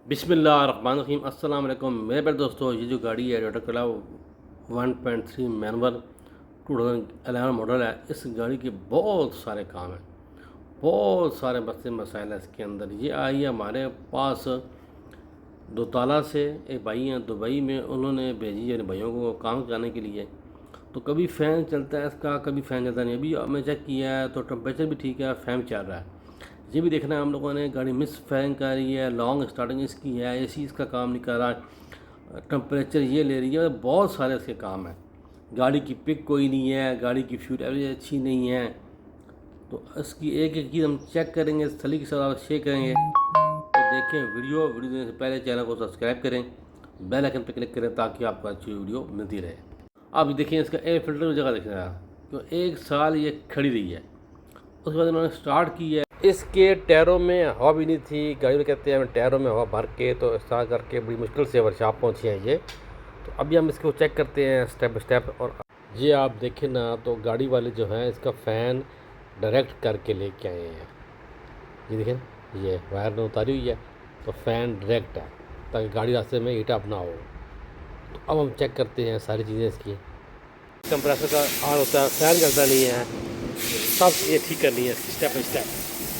बिस्मिल्लाहिर्रहमानिर्रहीम अस्सलाम वालेकुम मेरे प्यारे दोस्तों। ये जो गाड़ी है टोयोटा करोला 1.3 मैनुअल 2011 मॉडल है। इस गाड़ी के बहुत सारे काम हैं, बहुत सारे मसाइल हैं इसके अंदर। ये आई है हमारे पास दोताला से। एक भाई हैं दुबई में, उन्होंने भेजी है अपने भाइयों को काम कराने के लिए। तो कभी फ़ैन चलता है इसका, कभी फ़ैन चलता नहीं। अभी मैं चेक किया है तो टेम्परेचर भी ठीक है, फ़ैन चल रहा है। ये भी देखना है हम लोगों ने, गाड़ी मिस फायरिंग कर रही है, लॉन्ग स्टार्टिंग इसकी है, एसी इसका काम नहीं कर रहा, टेम्परेचर ये ले रही है, बहुत सारे इसके काम हैं। गाड़ी की पिक कोई नहीं है, गाड़ी की फ्यूल एवरेज अच्छी नहीं है। तो इसकी एक एक चीज़ हम चेक करेंगे, सलीके के साथ शेयर करेंगे। तो देखें वीडियो देखने से पहले चैनल को सब्सक्राइब करें, बेल आइकन पर क्लिक करें ताकि आपको अच्छी वीडियो मिलती रहे। अब देखिए इसका एयर फिल्टर की जगह देखना है, तो 1 साल ये खड़ी रही है। उसके बाद उन्होंने स्टार्ट की है। इसके टायरों में हवा भी नहीं थी। गाड़ी में कहते हैं टायरों में हवा भर के, तो ऐसा करके बड़ी मुश्किल से वर्कशॉप पहुँचे हैं ये। तो अभी हम इसको चेक करते हैं स्टेप बाई स्टेप। और ये आप देखें ना, तो गाड़ी वाले जो हैं इसका फ़ैन डायरेक्ट करके लेके आए हैं। ये देखें, ये वायर ने उतारी हुई है, तो फ़ैन डायरेक्ट है ताकि गाड़ी रास्ते में हीट अप ना हो। तो अब हम चेक करते हैं सारी चीज़ें इसकी। कंप्रेसर का ऑन होता है, फ़ैन चलता नहीं है, सब चीज़ें ठीक करनी है इसकी स्टेप बाई स्टेप।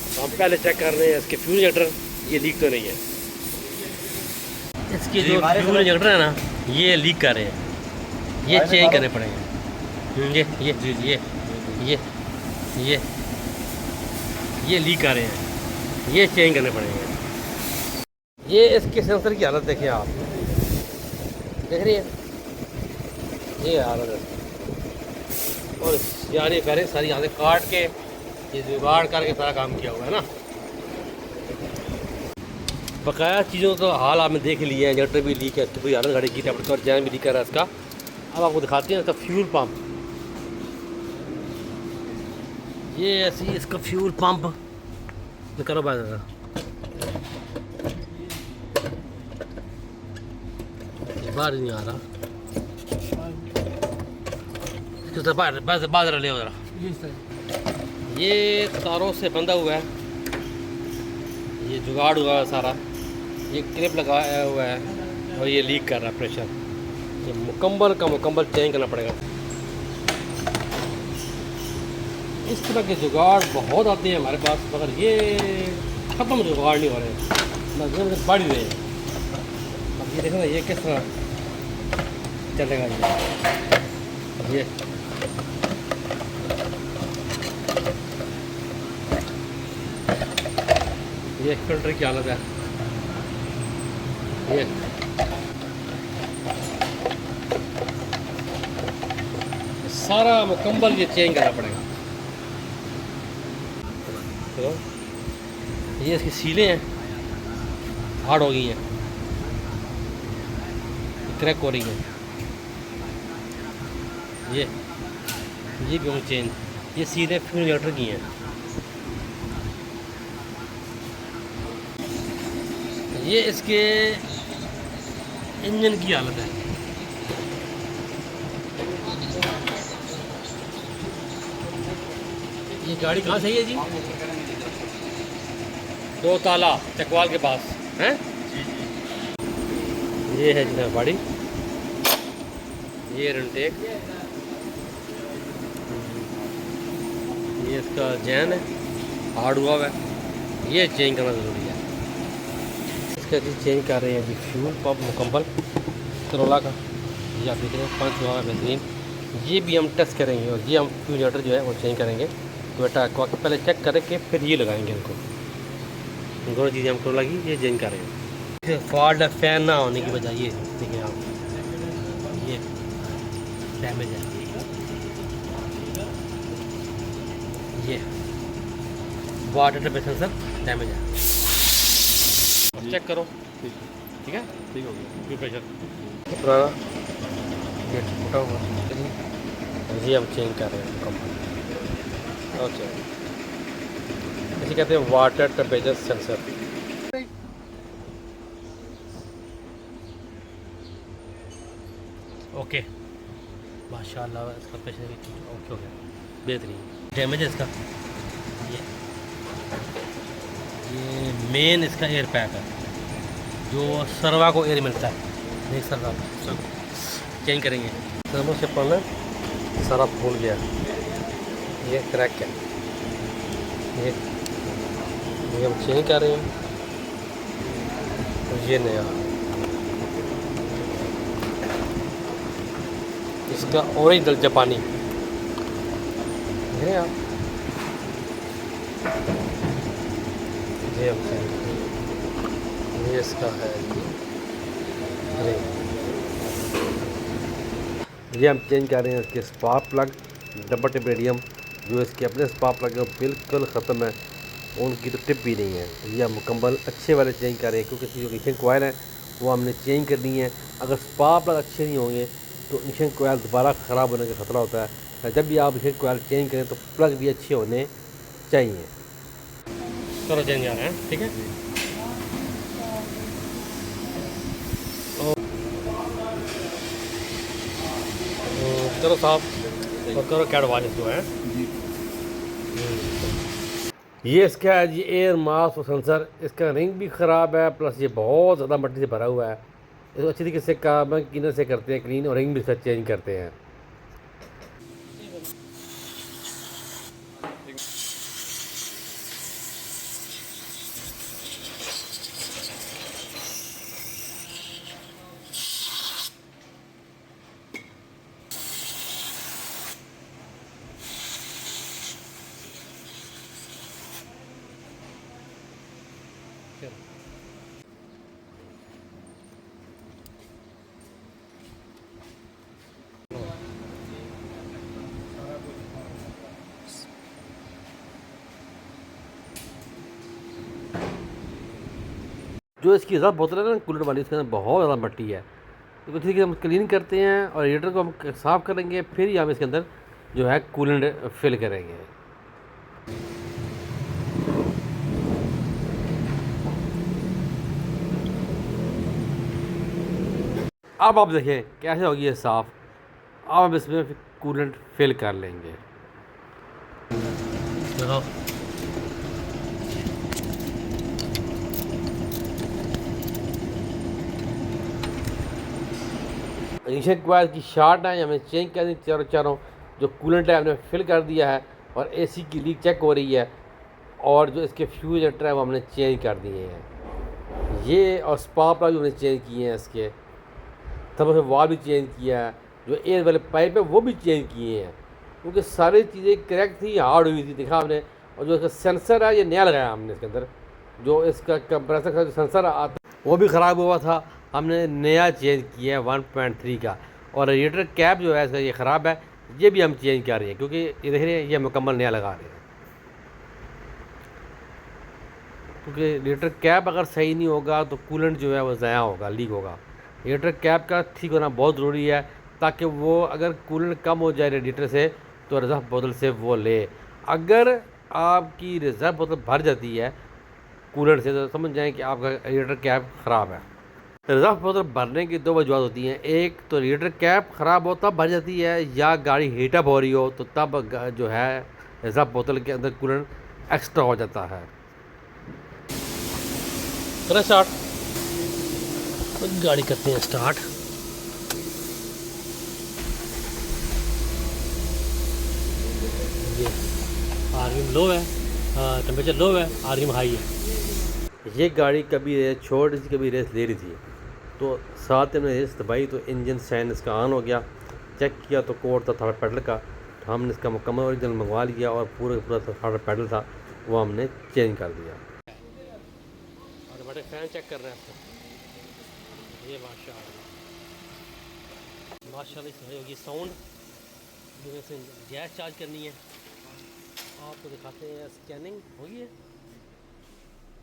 तो हम पहले चेक कर रहे हैं इसके फ्यूल इंजेक्टर, ये लीक तो नहीं है। इसके जो फ्यूल इंजेक्टर है ना, ये लीक कर रहे हैं, ये चेंज करने पड़ेंगे। ये ये लीक कर रहे हैं, ये चेंज करने पड़ेंगे। ये इसके सेंसर की हालत देखिए आप, देख रही है ये हालत है। और यार ये पहले सारी हालत काट के, ये जुगाड़ करके सारा काम किया हुआ है ना। बकाया चीज़ों तो हाल आपने देख लिया है। इंजेक्टर भी लीक है, इसकी पूरी हालत गाड़ी की, टेम्परेचर और जैन भी लीक कर रहा है इसका। अब आपको दिखाते हैं इसका फ्यूल पंप। ये ऐसी इसका फ्यूल पंप निकालो बाहर, बाहर नहीं आ रहा, बाहर ले जरा। ये तारों से बंधा हुआ है, ये जुगाड़ हुआ है सारा, ये क्लिप लगाया हुआ है और ये लीक कर रहा है प्रेशर। ये मुकम्मल का मुकम्मल चेंज करना पड़ेगा। इस तरह के जुगाड़ बहुत आते हैं हमारे पास, मगर ये ख़त्म जुगाड़ नहीं हो रहे, नजर बढ़ रहे हैं। अब ये देखो ना, ये किस तरह चलेगा ये फिल्टर की हालत है। ये सारा मुकम्मल ये चेंज करना पड़ेगा। चलो, ये इसकी सीलें हैं, हार्ड हो गई हैं, क्रैक हो रही हैं। ये भी होंगे चेंज। ये सीलें फ्यूल इंजेक्टर की हैं। ये इसके इंजन की हालत है। ये गाड़ी कहाँ से है जी? दो ताला चकवाल के पास हैं। ये है जनाब गाड़ी, ये रनटेक, ये इसका जैन है, हार्ड हुआ हुआ है, ये चेंज करना ज़रूरी है। इसका जी चेंज कर रहे हैं अभी फ्यूल पंप मुकम्मल करोला का। ये आप देख रहे हैं पंच हुआ है बेहतरीन। ये भी हम टेस्ट करेंगे और ये हम फ्यूल इंजेक्टर जो है वो चेंज करेंगे। तो बेटा पहले चेक करके फिर ये लगाएंगे इनको। दोनों चीज़ें हम करोला की ये चेंज कर रहे हैं। फॉल्ट फैन ना होने की वजह ये देखिए आप, ये डैमेज है, ये वाटर टेम्परेचर सेंसर डैमेज है। अब चेक करो, ठीक है, ठीक हो गया। फ्यूल प्रेशर पुराना ये टूटा हुआ, ये हम चेंज कर रहे हैं कंपनी। ओके, इसे कहते हैं वाटर टेम्परेचर सेंसर। ओके, माशाल्लाह इसका प्रेशर ओके हो गया, बेहतरीन। डैमेज है इसका, ये मेन इसका एयर पैक है, जो सरवा को एयर मिलता है, नहीं सरवा चेंज करेंगे। थर्मो से पहले सारा फूल गया, ये क्रैक है, ये हम चेंज कर रहे हैं। ये नया, इसका ओरिजिनल जापानी है यार, ये हम चेंज, ये इसका है अरे ये हम चेंज कर रहे हैं। इसके spark plug double tip radium, जो इसके अपने स्पार्क प्लग है बिल्कुल ख़त्म है, उनकी तो टिप भी नहीं है। ये हम मुकम्मल अच्छे वाले चेंज कर रहे हैं, क्योंकि इसकी जो इंजन कोयल है वो हमने चेंज करनी है। अगर स्पार्क प्लग अच्छे नहीं होंगे तो इंजन कोयल दोबारा ख़राब होने का खतरा होता है। जब भी आप इंजन कोयल चेंज करें तो प्लग भी अच्छे होने चाहिए। चलो चेंज आ रहे हैं, ठीक है। चलो साहब, और करो क्या वाले जो है ये इसका है जी एयर मास और सेंसर, इसका रिंग भी ख़राब है, प्लस ये बहुत ज़्यादा मट्टी से भरा हुआ है। इसको अच्छी तरीके से काम क्लीनर से करते हैं क्लीन, और रिंग भी इसका चेंज करते हैं। जो इसकी रब बोतल है ना कूलर वाली, इसके अंदर बहुत ज़्यादा मट्टी है। तो इसी के हम क्लीन करते हैं और रेडिएटर को हम साफ़ करेंगे, फिर ही हम इसके अंदर जो है कूलेंट फिल करेंगे। अब आप देखें कैसे होगी ये साफ़। अब हम इसमें फिर कूलेंट फिल कर लेंगे। देखो इंजन कोयल की शार्ट है, हमें चेंज करनी चारों। जो कूलेंट है हमने फिल कर दिया है, और एसी की लीक चेक हो रही है, और जो इसके फ्यूज एटर है वो हमने चेंज कर दिए हैं ये, और स्पार्क प्लग भी हमने चेंज किए हैं, इसके तब से वाल भी चेंज किया है, जो एयर वाले पाइप है वो भी चेंज किए हैं, क्योंकि सारी चीज़ें क्रैक थी, हार्ड हुई थी, देखा हमने। और जो इसका सेंसर है ये नया लगाया हमने इसके अंदर, जो इसका कंप्रेसर का जो सेंसर आता वो भी ख़राब हुआ था, हमने नया चेंज किया है 1.3 का। और रेडिएटर कैप जो है इसका ये ख़राब है, ये भी हम चेंज कर रहे हैं, क्योंकि ये देख रहे हैं ये मुकम्मल नया लगा रहे हैं। क्योंकि रेडिएटर कैप अगर सही नहीं होगा तो कूलेंट जो है वो ज़ाया होगा, लीक होगा। रेडिएटर कैप का ठीक होना बहुत ज़रूरी है, ताकि वो अगर कूलेंट कम हो जाए रेडिएटर से तो रिज़र्व बोतल से वो ले। अगर आपकी रिज़र्व बोतल भर जाती है कूलेंट से तो समझ जाएं कि आपका रेडिएटर कैप ख़राब है। रिज़र्व बोतल भरने की दो वजूहत होती हैं, एक तो रेडिएटर कैप ख़राब हो तब भर जाती है, या गाड़ी हीटअप हो रही हो तो तब जो है रिज़र्व बोतल के अंदर कूलेंट एक्स्ट्रा हो जाता है। करें स्टार्ट, गाड़ी करते हैं स्टार्ट। ये आरपीएम लो है, टेम्परेचर लो है, आरपीएम हाई है। ये गाड़ी कभी रेस छोड़ रही थी, कभी रेस ले रही थी, तो साथ में रेस दबाई तो इंजन साइन इसका ऑन हो गया। चेक किया तो कोड था थर्ड पैडल का, तो हमने इसका मुकम्मल ओरिजिनल मंगवा लिया, और पूरा थर्ड पैडल था वो हमने चेंज कर दिया। और बड़े फैन चेक कर रहे हैं ये, माशाल्लाह सही होगी साउंड। जो गैस चार्ज करनी है आपको दिखाते हैं, स्कैनिंग हो गई है,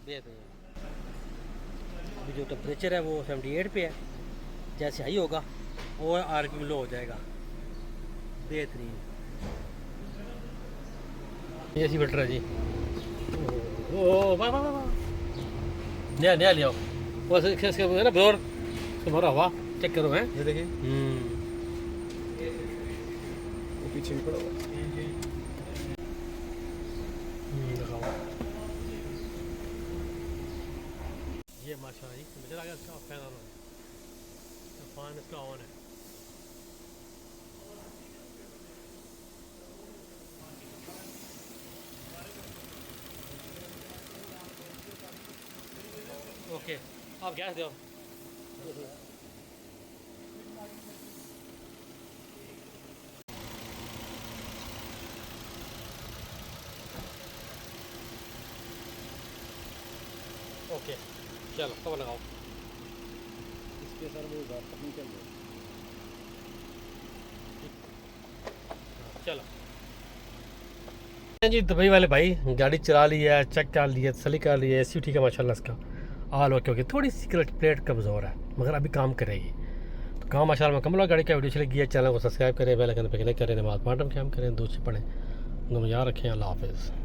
देखते हैं। अभी जो टेम्परेचर है वो 78 पे है, जैसे हाई होगा और आरपीएम लो हो जाएगा। बेहतरीन ये सी फिल्टर है जी। ओह वाह वाह वाह, नया नया ले आओ। वो इसका ना ब्लोअर तुम्हारा हवा चेक करो है, ये देखिए पीछे भी पड़ा हुआ दिखाओ। ये माशाल्लाह जी मुझे लगा इसका फैन ऑन है, फैन इसका ऑन है। ओके आप गैस दो। ओके चलो कवर लगाओ। इसके सर वो बात नहीं चल रही। चलो जी दुबई वाले भाई गाड़ी चला ली है, चेक कर लिया, तसली कर लिया, एसी ठीक है माशाल्लाह इसका ऑल ओके ओके। थोड़ी सी क्लच प्लेट कमज़ोर है मगर अभी काम करेगी। तो काम माशाल्लाह मुकम्मल हुआ। गाड़ी का वीडियो चली गया, चैनल को सब्सक्राइब करें, बेल आइकन पे क्लिक करें, नमाज़ पाठम क्या हम करें, दूसरे पढ़ें। याद रखें। अल्लाह हाफिज़।